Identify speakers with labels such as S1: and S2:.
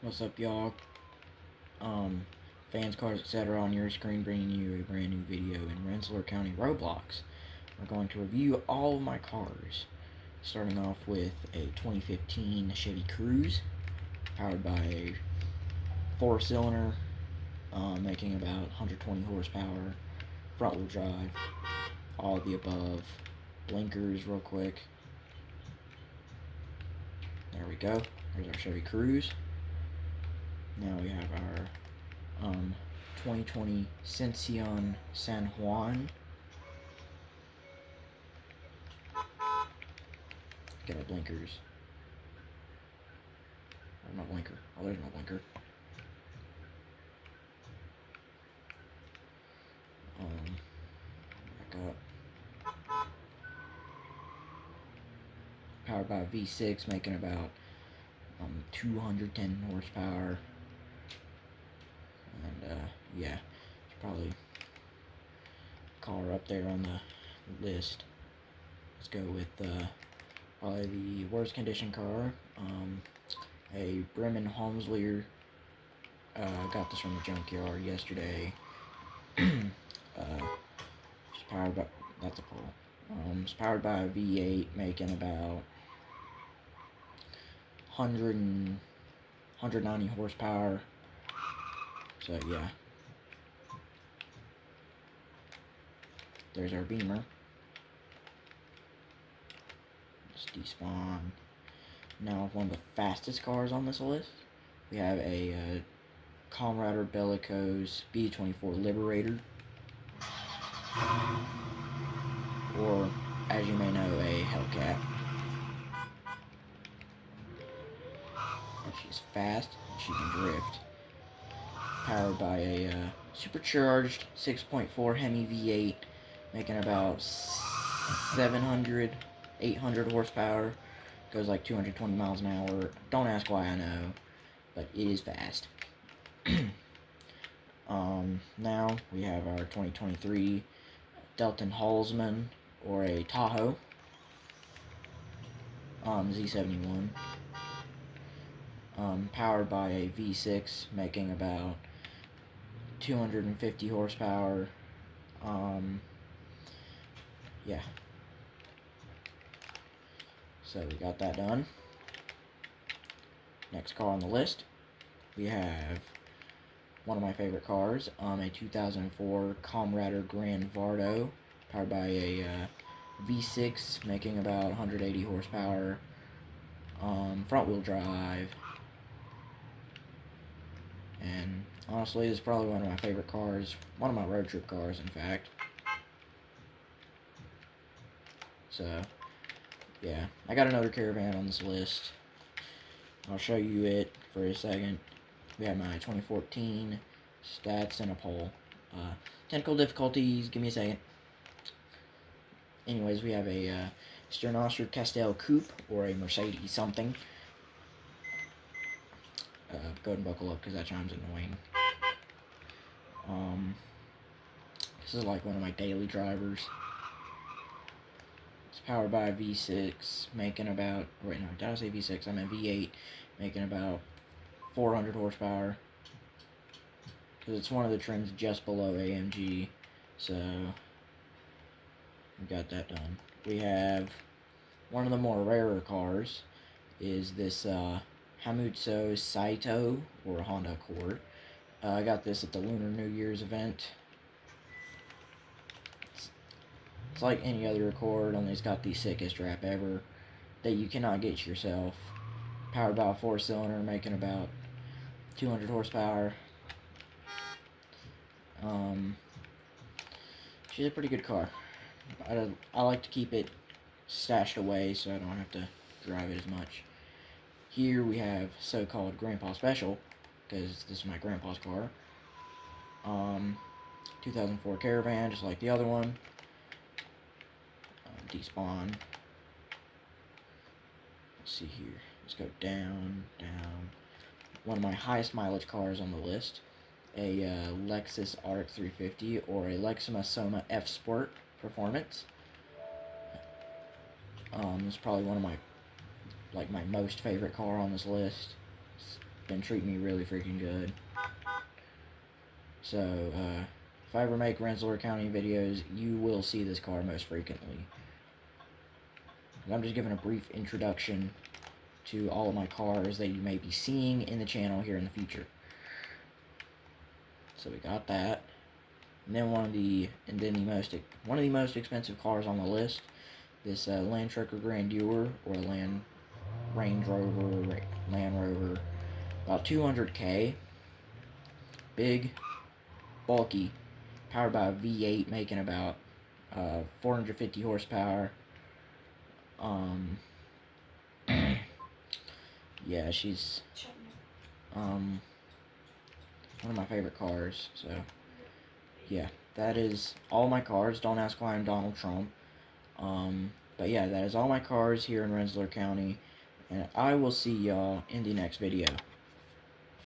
S1: What's up, y'all? Fans, cars, etc. on your screen, bringing you a brand new video in Rennselear County Roblox. We're going to review all of my cars, starting off with a 2015 Chevy Cruze, powered by a 4-cylinder, making about 120 horsepower, front-wheel drive, all of the above. Blinkers real quick. There we go. There's our Chevy Cruze. Now we have our 2020 Rennselear San Juan. Get our blinkers. Or not blinker. Oh, there's no blinker. Back up. Powered by a V6, making about 210 horsepower. And yeah, it's probably a car up there on the list. Let's go with probably the worst condition car, a Rennselear. Got this from the junkyard yesterday. It's powered by, that's a pole. It's powered by a V8, making about 190 horsepower. So yeah, there's our Beamer. Let's despawn. Now, one of the fastest cars on this list, we have a Comrade Bellicose B24 Liberator, or as you may know, a Hellcat. She's fast, she can drift. Powered by a supercharged 6.4 Hemi V8, making about 800 horsepower. Goes like 220 miles an hour. Don't ask why, I know, but it is fast. Now we have our 2023 Delton Halsman, or a Tahoe, Z71. Powered by a V6, making about 250 horsepower. Yeah. So we got that done. Next car on the list, we have one of my favorite cars, a 2004 Comrade Grand Vardo, powered by a V6, making about 180 horsepower, front-wheel drive. And honestly, this is probably one of my favorite cars, one of my road trip cars, in fact. So, yeah, I got another Caravan on this list. I'll show you it for a second. We have my 2014 stats and a pole. Technical difficulties, give me a second. Anyways, we have a Rennselear Castell Coupe, or a Mercedes something. Go ahead and buckle up, because that chime's annoying. This is like one of my daily drivers. It's powered by a V6, making about, wait, no, did I say V6? I meant V8, making about 400 horsepower. Because it's one of the trims just below AMG, so we got that done. We have one of the more rarer cars, is this Hamutsu Saito, or Honda Accord. I got this at the Lunar New Year's event. It's like any other Accord, only it's got the sickest wrap ever that you cannot get yourself. Powered by a 4-cylinder, making about 200 horsepower. She's a pretty good car. I like to keep it stashed away so I don't have to drive it as much. Here we have so-called Grandpa Special, because this is my grandpa's car. 2004 Caravan, just like the other one. Despawn. Let's see here. Let's go down, down. One of my highest mileage cars on the list, a Lexus RX 350, or a Lexima Soma F Sport Performance. It's probably one of my most favorite car on this list. It's been treating me really freaking good. So, if I ever make Rennselear County videos, you will see this car most frequently. I'm just giving a brief introduction to all of my cars that you may be seeing in the channel here in the future. So we got that. And then one of the most expensive cars on the list, this Land Trucker Grandeur, or Range Rover, Land Rover, about 200K. Big, bulky, powered by a V8, making about 450 horsepower. Yeah, she's one of my favorite cars. So yeah, that is all my cars. Don't ask why I'm Donald Trump. But yeah, that is all my cars here in Rennselear County, and I will see y'all in the next video.